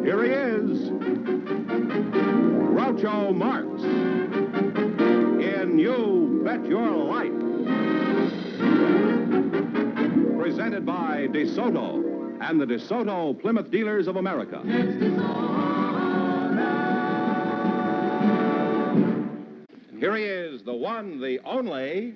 Here he is, Groucho Marx, in You Bet Your Life. Presented by DeSoto and the DeSoto Plymouth Dealers of America. Here he is, the one, the only...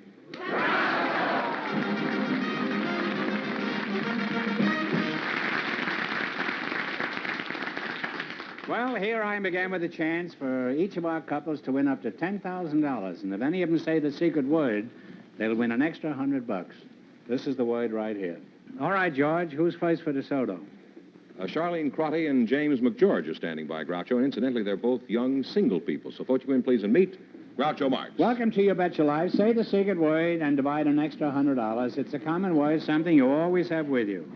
Well, here I am again with a chance for each of our couples to win up to $10,000. And if any of them say the secret word, they'll win an extra $100. This is the word right here. All right, George, who's first for DeSoto? Charlene, Crotty, and James MacGeorge are standing by, Groucho. And incidentally, they're both young single people. So vote you in, please, and meet Groucho Marx. Welcome to You Bet Your Life. Say the secret word and divide an extra $100. It's a common word, something you always have with you.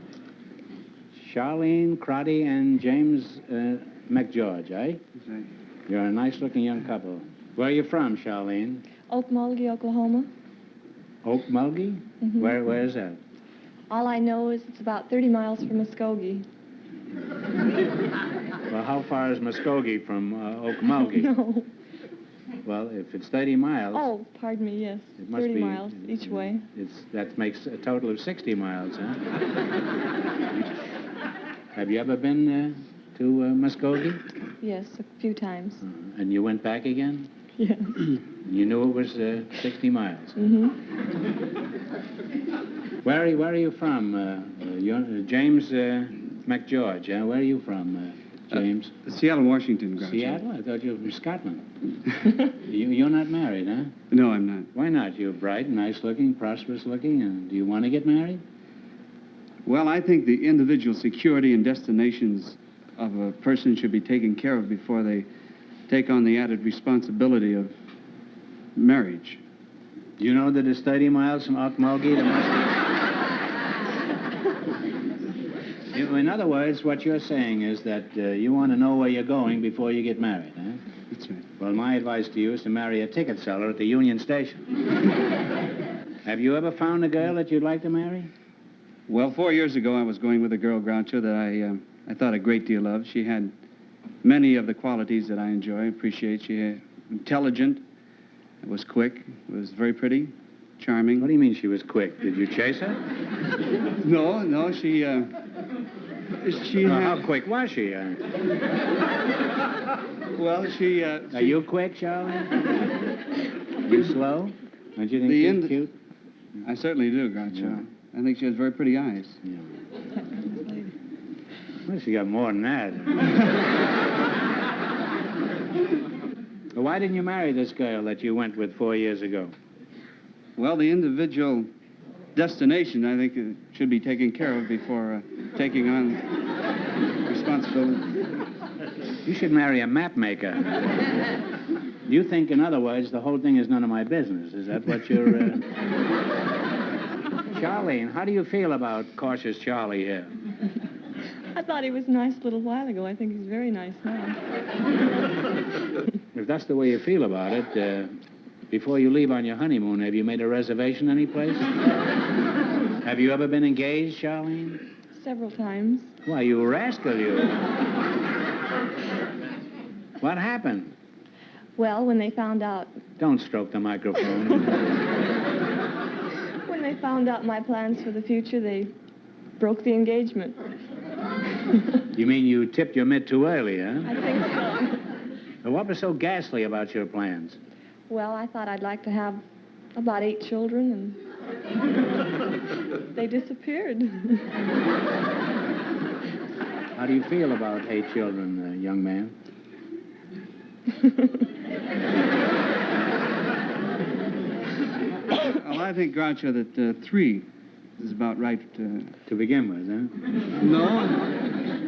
Charlene, Crotty, and James MacGeorge, eh? That's right. You're a nice-looking young couple. Where are you from, Charlene? Okmulgee, Oklahoma. Okmulgee? Mm-hmm. Where is that? All I know is it's about 30 miles from Muskogee. Well, how far is Muskogee from Okmulgee? No. Well, if it's 30 miles... Oh, pardon me, yes. It must 30 be, miles each way. That makes a total of 60 miles, huh? Have you ever been to Muskogee? Yes, a few times. And you went back again? Yes. You knew it was 60 miles. Mm-hmm. Where are you from? James MacGeorge, where are you from, James? Seattle, Washington, Groucho. Seattle? I thought you were from Scotland. You're not married, huh? No, I'm not. Why not? You're bright, nice-looking, prosperous-looking, and do you want to get married? Well, I think the individual security and destinations of a person should be taken care of before they take on the added responsibility of marriage. Do you know that it's 30 miles from Okmulgee to Muskogee? In other words, what you're saying is that you want to know where you're going before you get married, huh? That's right. Well, my advice to you is to marry a ticket seller at the Union Station. Have you ever found a girl that you'd like to marry? Well, 4 years ago, I was going with a girl, Groucho, that I thought a great deal of. She had many of the qualities that I enjoy, appreciate. She was intelligent, was quick, was very pretty, charming. What do you mean she was quick? Did you chase her? No, she How quick was she? Well, she... Are you quick, Charlie? You slow? Don't you think she's cute? I certainly do, Groucho. Yeah. I think she has very pretty eyes. Yeah. Well, she got more than that. Well, why didn't you marry this girl that you went with 4 years ago? Well, the individual destination, I think, should be taken care of before taking on responsibility. You should marry a map maker. You think, in other words, the whole thing is none of my business. Is that what you're... Charlene, how do you feel about cautious Charlie here? I thought he was nice a little while ago. I think he's very nice now. If that's the way you feel about it, before you leave on your honeymoon, have you made a reservation anyplace? Have you ever been engaged, Charlene? Several times. Why, you rascal, you. What happened? Well, when they found out... Don't stroke the microphone. When they found out my plans for the future, they broke the engagement. You mean you tipped your mitt too early, huh? I think so. Well, what was so ghastly about your plans? Well, I thought I'd like to have about 8 children, and they disappeared. How do you feel about 8 children, young man? Well, I think, Groucho, that 3 is about right. To begin with, huh?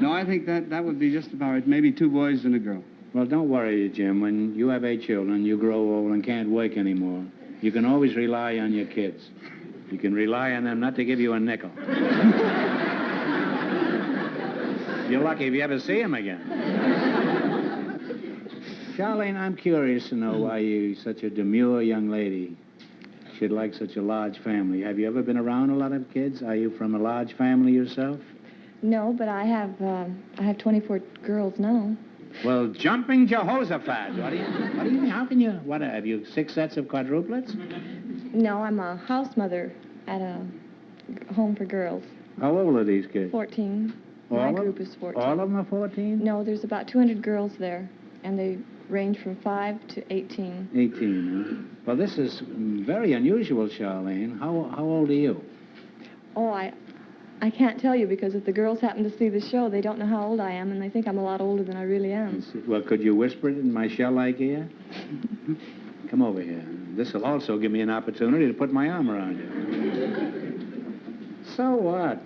No, I think that would be just about right. Maybe 2 boys and a girl. Well, don't worry, Jim. When you have 8 children, you grow old and can't work anymore. You can always rely on your kids. You can rely on them not to give you a nickel. You're lucky if you ever see them again. Charlene, I'm curious to know why you, such a demure young lady, should like such a large family. Have you ever been around a lot of kids? Are you from a large family yourself? No, but I have 24 girls now. Well, jumping Jehoshaphat. What do you think? How can you, what, have you 6 sets of quadruplets? No, I'm a house mother at a home for girls. How old are these kids? 14. My group is 14. All of them are 14? No, there's about 200 girls there, and they range from 5 to 18. 18, huh? Well, this is very unusual, Charlene. How old are you? Oh, I can't tell you, because if the girls happen to see the show, they don't know how old I am, and they think I'm a lot older than I really am. Well, could you whisper it in my shell-like ear? Come over here. This will also give me an opportunity to put my arm around you. So what?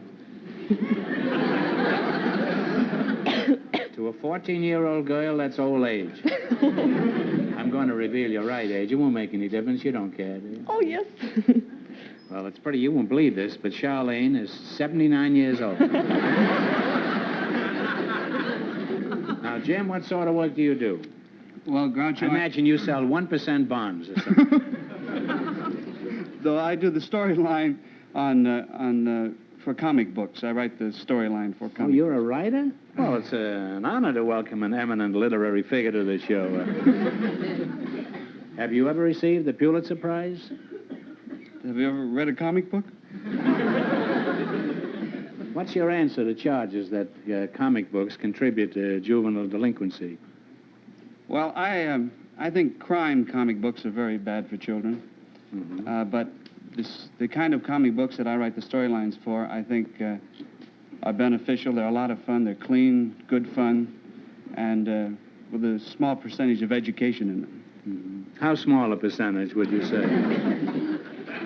To a 14-year-old girl, that's old age. I'm going to reveal your right age. It won't make any difference. You don't care, do you? Oh, yes. Well, it's pretty, you won't believe this, but Charlene is 79 years old. Now, Jim, what sort of work do you do? Well, Groucho... I imagine you sell 1% bonds or something. Though I do the storyline for comic books. I write the storyline for comic Oh, you're a writer? Well, it's an honor to welcome an eminent literary figure to the show. Have you ever received the Pulitzer Prize? Have you ever read a comic book? What's your answer to charges that comic books contribute to juvenile delinquency? Well, I think crime comic books are very bad for children. Mm-hmm. But the kind of comic books that I write the storylines for, I think are beneficial. They're a lot of fun. They're clean, good fun, and with a small percentage of education in them. Mm-hmm. How small a percentage, would you say?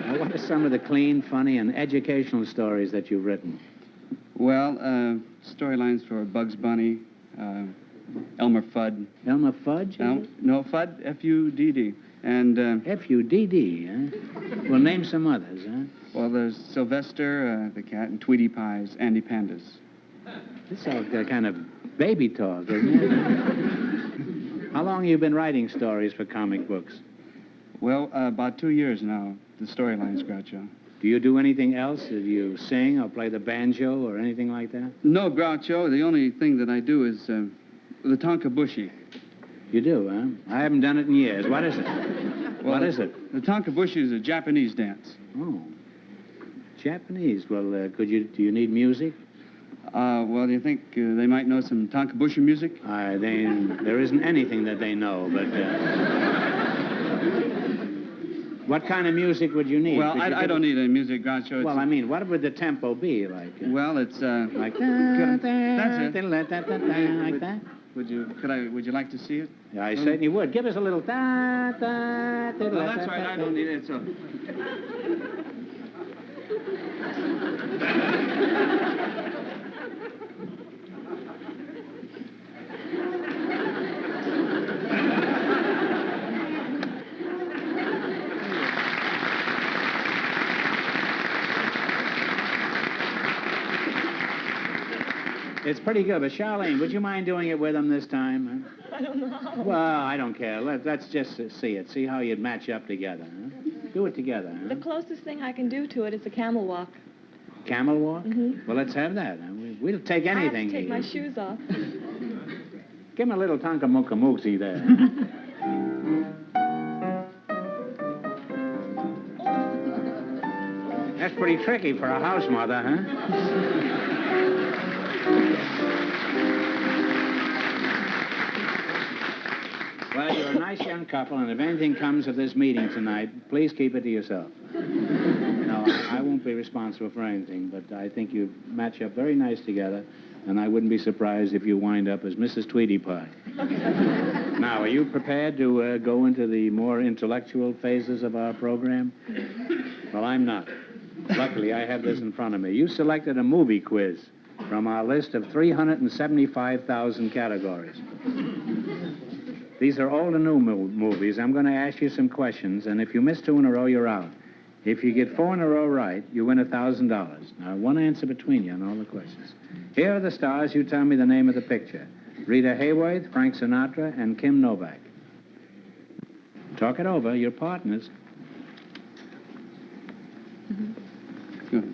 Now, what are some of the clean, funny, and educational stories that you've written? Well, storylines for Bugs Bunny, Elmer Fudd. Elmer Fudge? No, Fudd, F-U-D-D. And... F-U-D-D, huh? Well, name some others, huh? Well, there's Sylvester, the cat, and Tweety Pies, Andy Pandas. This is all kind of baby talk, isn't it? How long have you been writing stories for comic books? Well, about 2 years now, the storylines, Groucho. Do you do anything else? Do you sing or play the banjo or anything like that? No, Groucho. The only thing that I do is the Tonkabushi. You do, huh? I haven't done it in years. What is it? Well, What is it? The Tonkabushi is a Japanese dance. Oh, Japanese. Well, do you need music? Well, do you think they might know some Tonkabushi music? There isn't anything that they know, but... What kind of music would you need? Well, I don't need any music, Groucho. Well, I mean, what would the tempo be like? Well, it's Like That's it. like that? Would you like to see it? Yeah, I certainly would. Give us a little da da. Well, that's right. I don't need it. So. It's pretty good, but Charlene, would you mind doing it with them this time? I don't know. Well, I don't care. Let's just see it. See how you'd match up together. Huh? Do it together. Huh? The closest thing I can do to it is a camel walk. Camel walk? Mhm. Well, let's have that. Huh? We'll take anything. I have to take my shoes off. Give him a little tonka-mooka-mooksy there. That's pretty tricky for a house mother, huh? Well, you're a nice young couple, and if anything comes of this meeting tonight, please keep it to yourself. No, I won't be responsible for anything, but I think you match up very nice together, and I wouldn't be surprised if you wind up as Mrs. Tweety Pie. Now, are you prepared to go into the more intellectual phases of our program? Well, I'm not. Luckily, I have this in front of me. You selected a movie quiz from our list of 375,000 categories. These are old and new movies. I'm going to ask you some questions, and if you miss 2 in a row, you're out. If you get 4 in a row right, you win $1,000. Now, one answer between you on all the questions. Here are the stars. You tell me the name of the picture. Rita Hayworth, Frank Sinatra, and Kim Novak. Talk it over. Your partners. Good.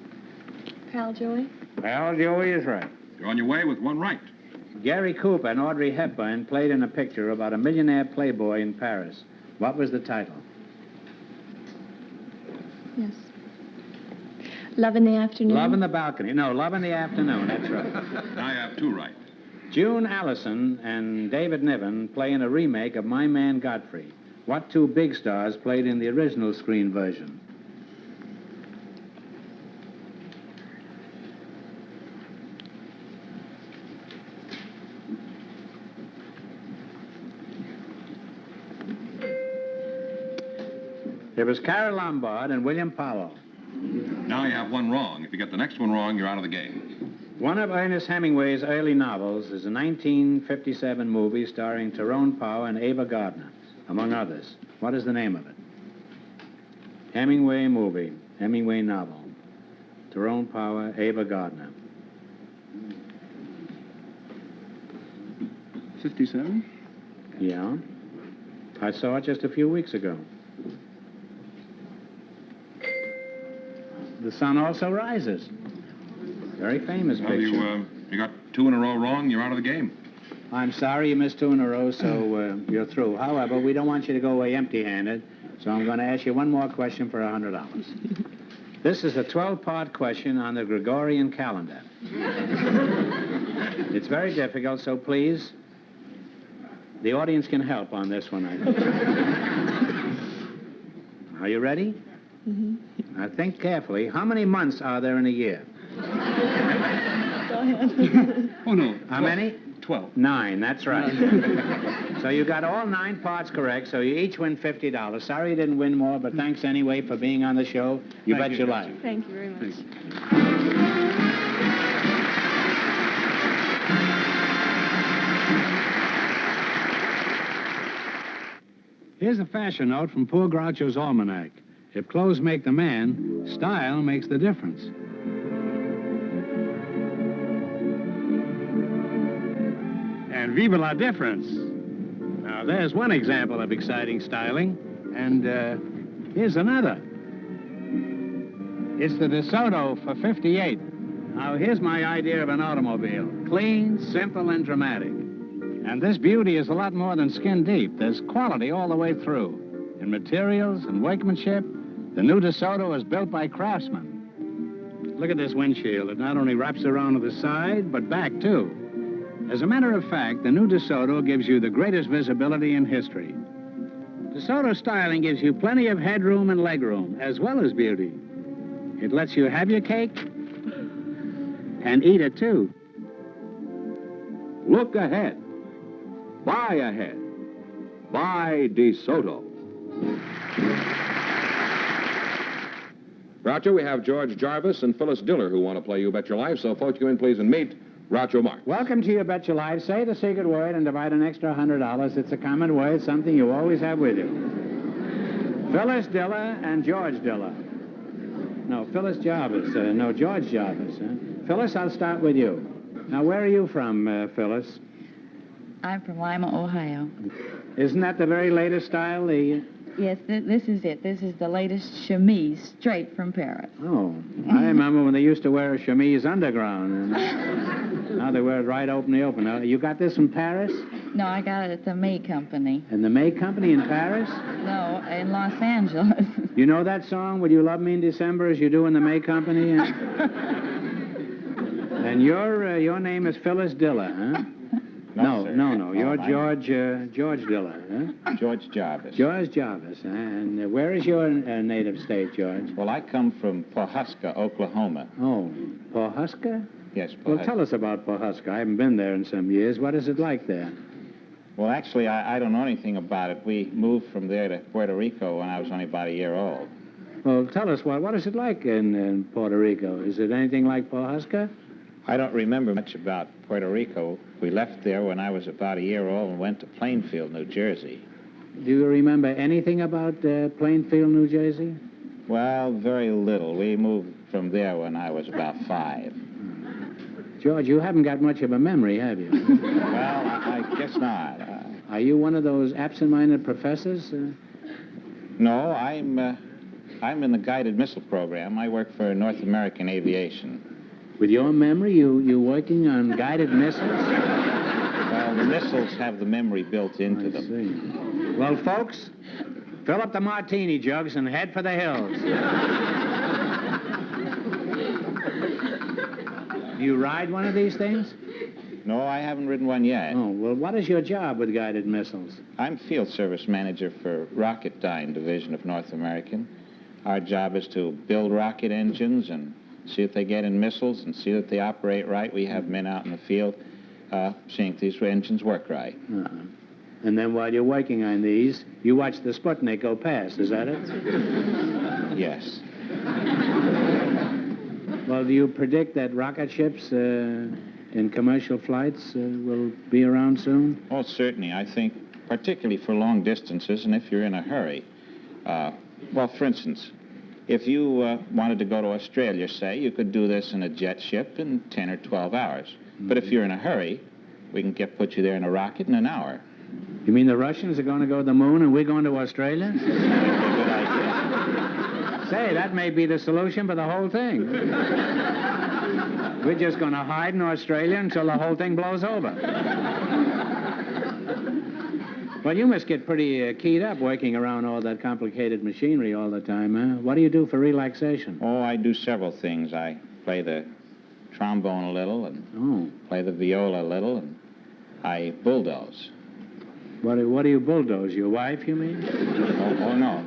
Pal Joey? Well, Joey is right. You're on your way with one right. Gary Cooper and Audrey Hepburn played in a picture about a millionaire playboy in Paris. What was the title? Yes. Love in the Afternoon? Love in the Balcony. No, Love in the Afternoon. That's right. Now you have two right. June Allison and David Niven play in a remake of My Man Godfrey. What two big stars played in the original screen version? It was Carol Lombard and William Powell. Now you have one wrong. If you get the next one wrong, you're out of the game. One of Ernest Hemingway's early novels is a 1957 movie starring Tyrone Power and Ava Gardner, among others. What is the name of it? Hemingway movie, Hemingway novel. Tyrone Power, Ava Gardner. 57? Yeah. I saw it just a few weeks ago. The Sun Also Rises. Very famous Well, picture. you got two in a row wrong, you're out of the game. I'm sorry you missed two in a row, so you're through. However, we don't want you to go away empty-handed, so I'm going to ask you one more question for $100. This is a 12-part question on the Gregorian calendar. It's very difficult, so please, the audience can help on this one, I think. Are you ready? Mm-hmm. Now think carefully. How many months are there in a year? Go ahead. Oh, no. How many? 12. 9, that's right. So you got all 9 parts correct, so you each win $50. Sorry you didn't win more, but thanks anyway for being on the show. You bet your life. Thank you very much. Here's a fashion note from poor Groucho's Almanac. If clothes make the man, style makes the difference. And vive la difference. Now, there's one example of exciting styling, and here's another. It's the DeSoto for 58. Now, here's my idea of an automobile. Clean, simple, and dramatic. And this beauty is a lot more than skin deep. There's quality all the way through. In materials and workmanship, the new DeSoto is built by craftsmen. Look at this windshield. It not only wraps around to the side, but back, too. As a matter of fact, the new DeSoto gives you the greatest visibility in history. DeSoto styling gives you plenty of headroom and legroom, as well as beauty. It lets you have your cake and eat it, too. Look ahead. Buy ahead. Buy DeSoto. Groucho, we have George Jarvis and Phyllis Diller who want to play You Bet Your Life, so folks, you in please and meet Groucho Marx. Welcome to You Bet Your Life. Say the secret word and divide an extra $100. It's a common word, something you always have with you. Phyllis Diller and George Diller. No, Phyllis Jarvis. No, George Jarvis. Phyllis, I'll start with you. Now, where are you from, Phyllis? I'm from Lima, Ohio. Isn't that the very latest style? Yes, this is it. This is the latest chemise, straight from Paris. Oh, I remember when they used to wear a chemise underground. And now they wear it right open the open. You got this from Paris? No, I got it at the May Company. In the May Company in Paris? No, in Los Angeles. You know that song, Will You Love Me in December, as you do in the May Company? And your name is Phyllis Diller, huh? No. You're George Diller, huh? George Jarvis. George Jarvis. And where is your native state, George? Well, I come from Pawhuska, Oklahoma. Oh, Pawhuska? Yes, Pawhuska. Well, tell us about Pawhuska. I haven't been there in some years. What is it like there? Well, actually, I don't know anything about it. We moved from there to Puerto Rico when I was only about a year old. Well, tell us, what is it like in Puerto Rico? Is it anything like Pawhuska? I don't remember much about Puerto Rico. We left there when I was about a year old and went to Plainfield, New Jersey. Do you remember anything about Plainfield, New Jersey? Well, very little. We moved from there when I was about 5. George, you haven't got much of a memory, have you? Well, I guess not. Are you one of those absent-minded professors? No, I'm in the guided missile program. I work for North American Aviation. With your memory, you working on guided missiles? Well, the missiles have the memory built into them. See. Well, folks, fill up the martini jugs and head for the hills. Do you ride one of these things? No, I haven't ridden one yet. Oh, well, what is your job with guided missiles? I'm field service manager for Rocketdyne Division of North American. Our job is to build rocket engines and see if they get in missiles and see that they operate right. We have men out in the field seeing if these engines work right. Uh-huh. And then while you're working on these, you watch the Sputnik go past, is that it? Yes. Well, do you predict that rocket ships in commercial flights will be around soon? Oh, certainly. I think particularly for long distances and if you're in a hurry. Well, for instance, if you wanted to go to Australia, say, you could do this in a jet ship in 10 or 12 hours. Mm-hmm. But if you're in a hurry, we can put you there in a rocket in an hour. You mean the Russians are going to go to the moon and we're going to Australia? That'd be a good idea. Say, that may be the solution for the whole thing. We're just going to hide in Australia until the whole thing blows over. Well, you must get pretty keyed up working around all that complicated machinery all the time, huh? What do you do for relaxation? Oh, I do several things. I play the trombone a little and play the viola a little, and I bulldoze. What do you bulldoze? Your wife, you mean? Oh, no.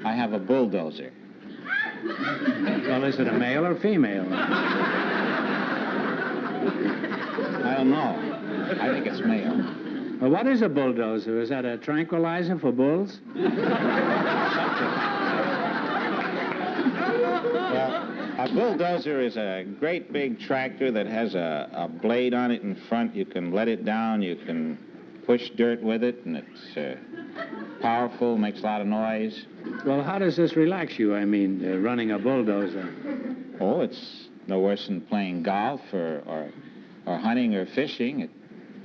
I have a bulldozer. Well, is it a male or female? I don't know. I think it's male. Well, what is a bulldozer? Is that a tranquilizer for bulls? Well, a bulldozer is a great big tractor that has a blade on it in front. You can let it down. You can push dirt with it, and it's powerful, makes a lot of noise. Well, how does this relax you? I mean, running a bulldozer. Oh, it's no worse than playing golf or hunting or fishing. It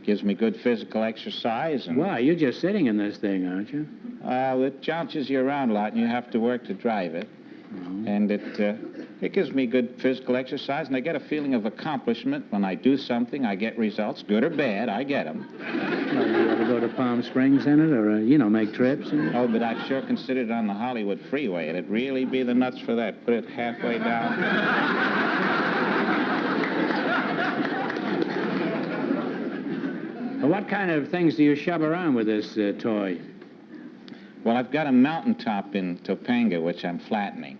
gives me good physical exercise. And, why? You're just sitting in this thing, aren't you? It jounces you around a lot, and you have to work to drive it. Mm-hmm. And it gives me good physical exercise, and I get a feeling of accomplishment. When I do something, I get results, good or bad, I get them. Well, you ever go to Palm Springs in it, or, make trips in it? Oh, but I've sure considered it on the Hollywood freeway. It'd really be the nuts for that. Put it halfway down. Well, what kind of things do you shove around with this toy? Well, I've got a mountaintop in Topanga, which I'm flattening.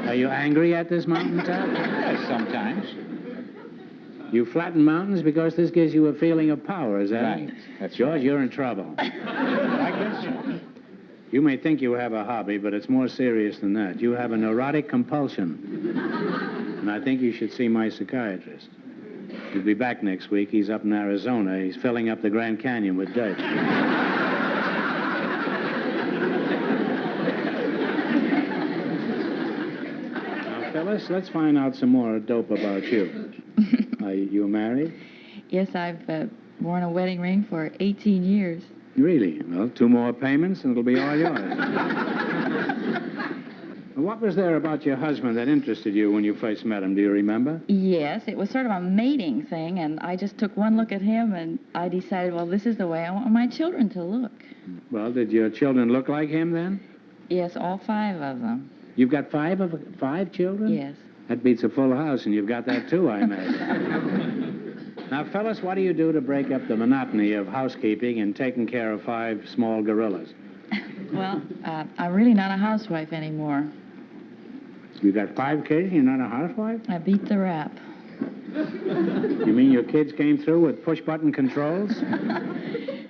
Are you angry at this mountaintop? Yes, sometimes. You flatten mountains because this gives you a feeling of power, is that right? It? That's George, right. You're in trouble. I guess so. You may think you have a hobby, but it's more serious than that. You have a neurotic compulsion. And I think you should see my psychiatrist. He'll be back next week. He's up in Arizona. He's filling up the Grand Canyon with dirt. Now, Phyllis, let's find out some more dope about you. Are you married? Yes, I've worn a wedding ring for 18 years. Really? Well, 2 more payments and it'll be all yours. What was there about your husband that interested you when you first met him? Do you remember? Yes, it was sort of a mating thing, and I just took one look at him, and I decided, well, this is the way I want my children to look. Well, did your children look like him then? Yes, all 5 of them. You've got 5 children? Yes. That beats a full house, and you've got that too, I imagine. Now, Phyllis, what do you do to break up the monotony of housekeeping and taking care of 5 small gorillas? Well, I'm really not a housewife anymore. You got 5 kids and you're not a housewife? I beat the rap. You mean your kids came through with push-button controls?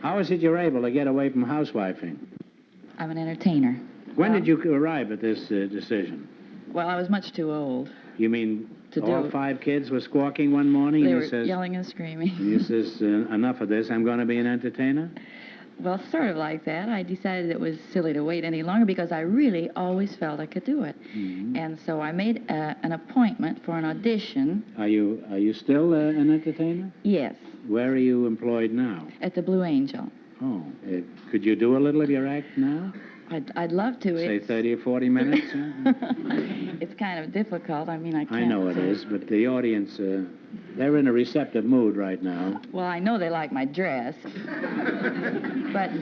How is it you're able to get away from housewifing? I'm an entertainer. When did you arrive at this decision? Well, I was much too old. You mean To all do- 5 kids were squawking one morning? They and were you says, yelling and screaming. and you says, enough of this, I'm going to be an entertainer? Well, sort of like that. I decided it was silly to wait any longer because I really always felt I could do it. Mm-hmm. And so I made an appointment for an audition. Are you still an entertainer? Yes, Where are you employed now? at the Blue Angel. Oh, could you do a little of your act now? I'd love to. Say 30 or 40 minutes? It's kind of difficult. I mean, I can't... I know it is, but the audience, they're in a receptive mood right now. Well, I know they like my dress. But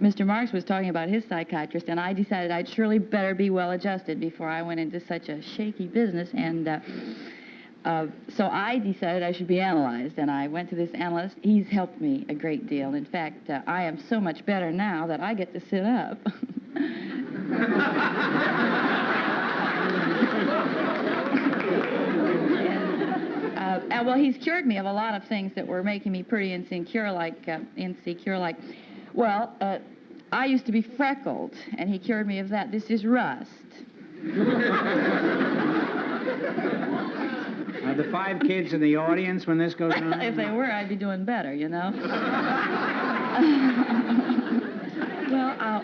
Mr. Marx was talking about his psychiatrist, and I decided I'd surely better be well-adjusted before I went into such a shaky business, and so I decided I should be analyzed, and I went to this analyst. He's helped me a great deal. In fact, I am so much better now that I get to sit up. Well, he's cured me of a lot of things that were making me pretty insecure, like, well, I used to be freckled, and he cured me of that. This is rust. Are the 5 kids in the audience when this goes on? If they were, I'd be doing better, you know.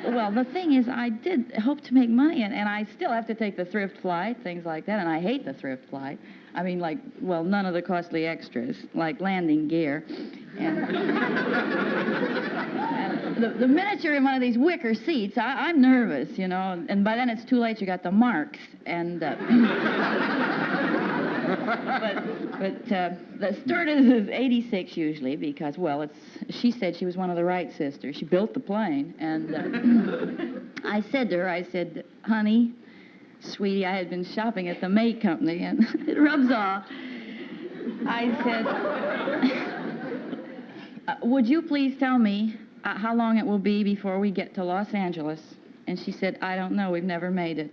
Well, the thing is, I did hope to make money, and I still have to take the thrift flight, things like that, and I hate the thrift flight. I mean, like, well, none of the costly extras, like landing gear. And the minute you're in one of these wicker seats, I'm nervous, you know, and by then it's too late. You got the Marx, and... but the stewardess is 86 usually because, well, she said she was one of the Wright sisters. She built the plane, and I said to her, I said, honey, sweetie, I had been shopping at the May Company, and it rubs off. I said, would you please tell me how long it will be before we get to Los Angeles? And she said, I don't know. We've never made it.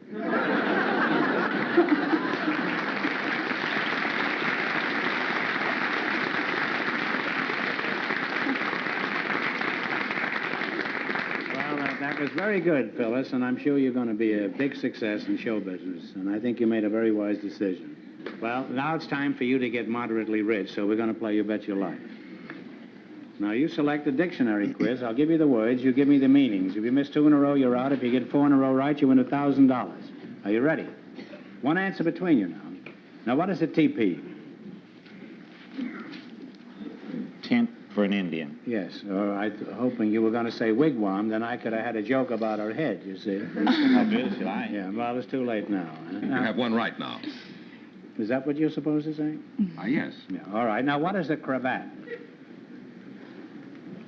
That was very good, Phyllis, and I'm sure you're going to be a big success in show business, and I think you made a very wise decision. Well, now it's time for you to get moderately rich, so we're going to play You Bet Your Life. Now, you select the dictionary quiz. I'll give you the words. You give me the meanings. If you miss 2 in a row, you're out. If you get 4 in a row right, you win $1,000. Are you ready? One answer between you now. Now, what is a teepee? Tent for an Indian. Yes, or I hoping you were going to say wigwam, then I could have had a joke about her head, you see. How good is life? Yeah, well, it's too late now. You have one right now. Is that what you're supposed to say? Yes. Yeah, all right. Now, what is a cravat?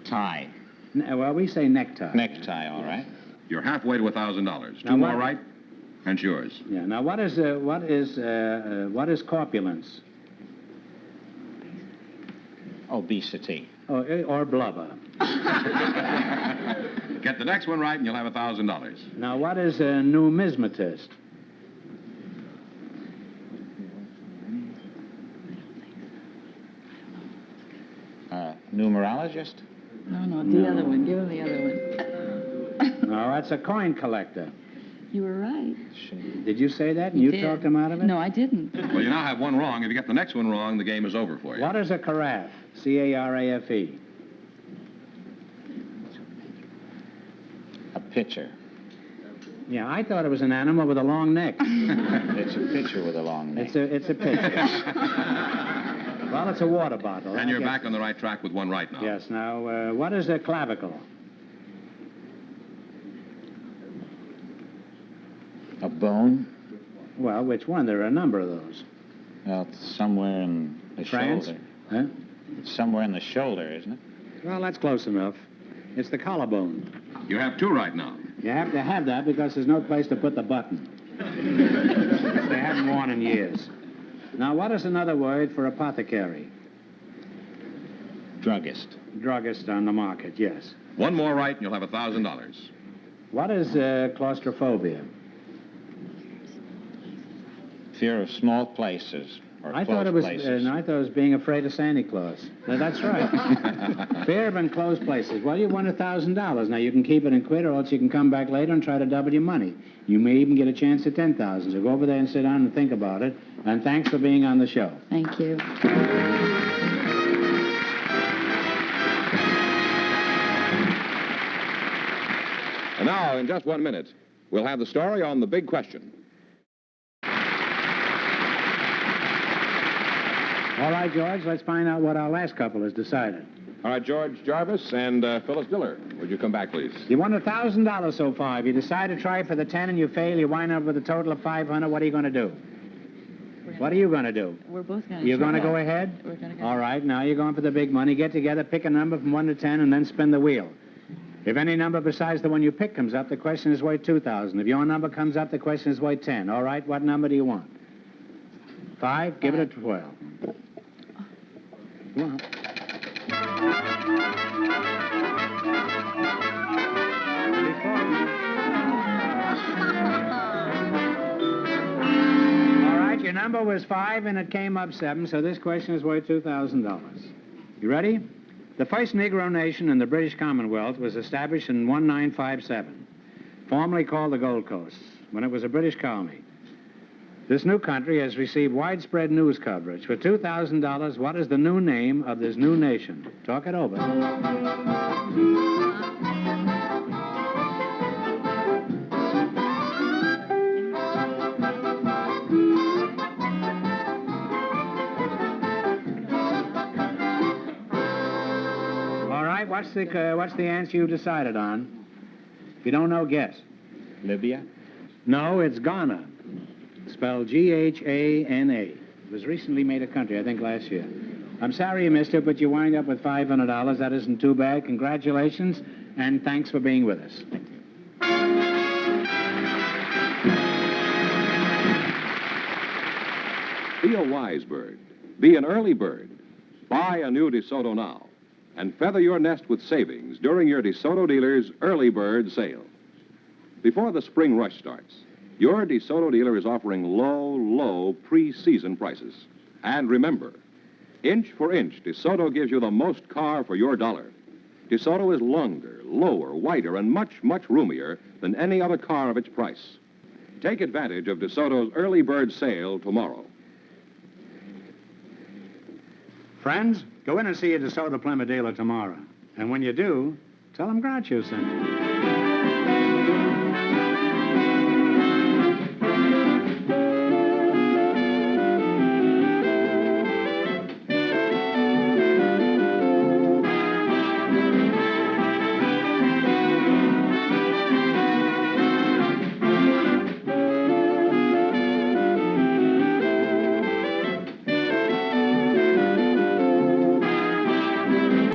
Tie. Well, we say necktie. Necktie, all right. You're halfway to $1,000. Now, Two more right, and it's yours. Yeah. Now, what is corpulence? Obesity. Or blubber? Get the next one right, and you'll have $1,000. Now, what is a numismatist? Numerologist? No, the other one. Give him the other one. No, that's a coin collector. You were right. Did you say that and you did. talked him out of it? No, I didn't. Well, you now have one wrong. If you get the next one wrong, the game is over for you. What is a carafe? C-A-R-A-F-E. A pitcher. Yeah, I thought it was an animal with a long neck. It's a pitcher with a long neck. It's a pitcher. Well, it's a water bottle. And you're back on the right track with one right now. Yes. Now, what is a clavicle? A bone? Well, which one? There are a number of those. Well, it's somewhere in the shoulder. Huh? It's somewhere in the shoulder, isn't it? Well, that's close enough. It's the collarbone. You have 2 right now. You have to have that because there's no place to put the button. They haven't worn in years. Now, what is another word for apothecary? Druggist. Druggist on the market, yes. One more right, and you'll have $1,000. What is claustrophobia? Fear of small places or I close thought it was places. I thought it was being afraid of Santa Claus. Now, that's right. Fear of enclosed places. Well, you won $1,000. Now, you can keep it and quit, or else you can come back later and try to double your money. You may even get a chance at $10,000. So go over there and sit down and think about it. And thanks for being on the show. Thank you. And now, in just 1 minute, we'll have the story on the big question. All right, George, let's find out what our last couple has decided. All right, George Jarvis and Phyllis Diller, would you come back, please? You won $1,000 so far. If you decide to try for the 10 and you fail, you wind up with a total of 500. What are you going to do? What are you going to do? We're both going to. You're going to go ahead? We're going to go. All right, now you're going for the big money. Get together, pick a number from 1 to 10, and then spin the wheel. If any number besides the one you pick comes up, the question is worth $2,000. If your number comes up, the question is worth 10. All right, what number do you want? 5? Give it a 12. Come on. All right, your number was 5 and it came up 7, so this question is worth $2,000. You ready? The first Negro nation in the British Commonwealth was established in 1957, formerly called the Gold Coast, when it was a British colony. This new country has received widespread news coverage. For $2,000, what is the new name of this new nation? Talk it over. All right, what's the answer you decided on? If you don't know, guess. Libya? No, it's Ghana. Spelled Ghana. It was recently made a country, I think, last year. I'm sorry you missed it, but you wind up with $500. That isn't too bad. Congratulations, and thanks for being with us. Be a wise bird. Be an early bird. Buy a new DeSoto now, and feather your nest with savings during your DeSoto dealer's early bird sale. Before the spring rush starts, your DeSoto dealer is offering low pre-season prices. And remember, inch for inch, DeSoto gives you the most car for your dollar. DeSoto is longer, lower, wider, and much roomier than any other car of its price. Take advantage of DeSoto's early bird sale tomorrow. Friends, go in and see a DeSoto Plymouth dealer tomorrow. And when you do, tell them Groucho sent you.